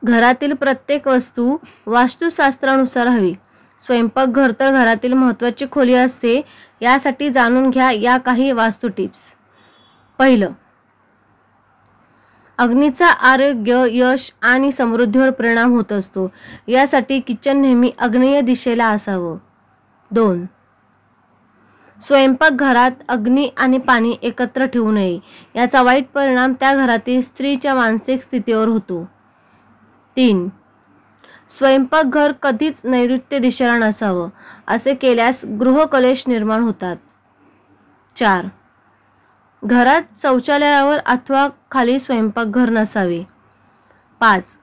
घरातील प्रत्येक वस्तू वास्तुशास्त्रानुसार हवी. स्वयंपाकघर तर घरातील महत्त्वाची खोली असते. यासाठी जाणून घ्या या काही वास्तू टिप्स. पहिलं, अग्नीचा आरोग्य, यश आणि समृद्धीवर परिणाम होत असतो. यासाठी किचन नेहमी आग्नेय दिशेला असावं. 2, स्वयंपाकघरात अग्नी आणि पाणी एकत्र ठेवू नये. याचा वाईट परिणाम त्या घरातील स्त्रीच्या मानसिक स्थितीवर होतो. 3, स्वयंपाकघर कधीच नैऋत्य दिशेला नसावं. असे केल्यास गृहकलेश निर्माण होतात. 4, घरात शौचालयावर अथवा खाली स्वयंपाकघर नसावे. 5,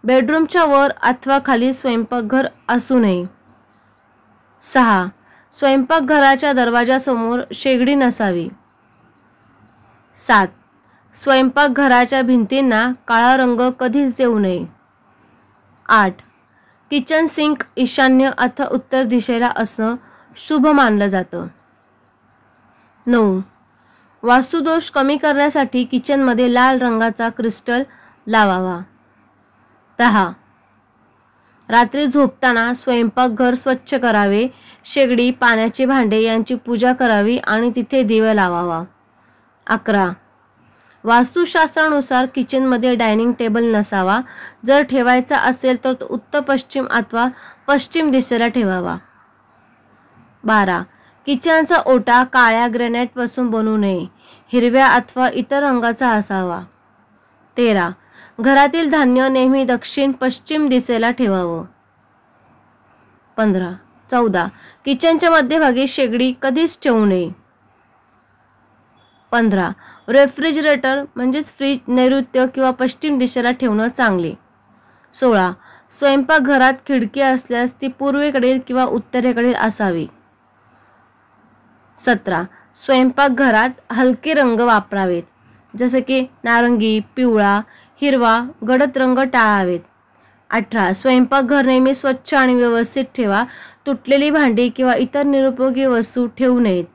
बेडरूमच्या वर अथवा खाली स्वयंपाकघर असू नये. 6, स्वयंपाकघराच्या दरवाजासमोर शेगडी नसावी. 7, स्वयंपाकघराच्या भिंतींना काळा रंग कधीच देऊ नये. 8, किचन सिंक ईशान्य अथवा उत्तर दिशेला असणं शुभ मानलं जातं. 9, वास्तुदोष कमी करण्यासाठी किचनमध्ये लाल रंगाचा क्रिस्टल लावावा. 10, रात्री झोपताना स्वयंपाकघर स्वच्छ करावे. शेगडी, पाण्याचे भांडे यांची पूजा करावी आणि तिथे दिवा लावावा. 11, वास्तुशास्त्रानुसार किचनमध्ये डायनिंग टेबल नसावा. जर ठेवायचा असेल तर तो उत्तर पश्चिम अथवा पश्चिम दिशेला ठेवावा. 12, किचनचा ओटा काळ्या ग्रेनाइटपासून बनवू नये. हिरव्या अथवा इतर रंगाचा असावा. 13, घरातील धान्य नेहमी दक्षिण पश्चिम दिशेला ठेवावं. 14, किचनच्या मध्यभागी शेगडी कधीच ठेवू नये. 15, रेफ्रिजरेटर म्हणजेच फ्रीज नैऋत्य किंवा पश्चिम दिशेला ठेवणं चांगले. 16, स्वयंपाकघरात खिडकी असल्यास ती पूर्वेकडील किंवा उत्तरेकडील असावी. 17, स्वयंपाकघरात हलके रंग वापरावेत. जसे की नारंगी, पिवळा, हिरवा, गडद रंग टाळावेत. 18, स्वयंपाकघर नेहमी स्वच्छ आणि व्यवस्थित ठेवा. तुटलेली भांडी किंवा इतर निरुपयोगी वस्तू ठेवू नयेत.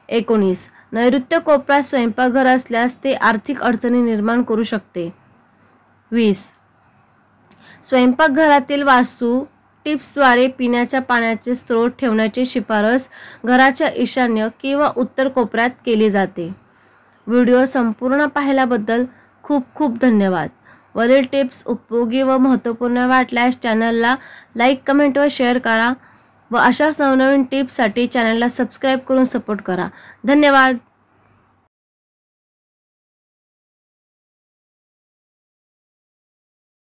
19, नैऋत्य कोपऱ्यात स्वयंपाकघर असल्यास ते आर्थिक अडचणी निर्माण करू शकते. 20, स्वयंपाकघरातील वास्तू टिप्सद्वारे पिण्याच्या पाण्याचे स्रोत ठेवण्याची शिफारस घराच्या ईशान्य किंवा उत्तर कोपऱ्यात केली जाते. व्हिडिओ संपूर्ण पाहिल्याबद्दल खूप खूप धन्यवाद. वरील टिप्स उपयोगी व महत्त्वपूर्ण वाटल्यास चॅनलला लाईक, कमेंट व शेअर करा व अशाच नवनवीन टिप्ससाठी चॅनलला सबस्क्राईब करून सपोर्ट करा. धन्यवाद.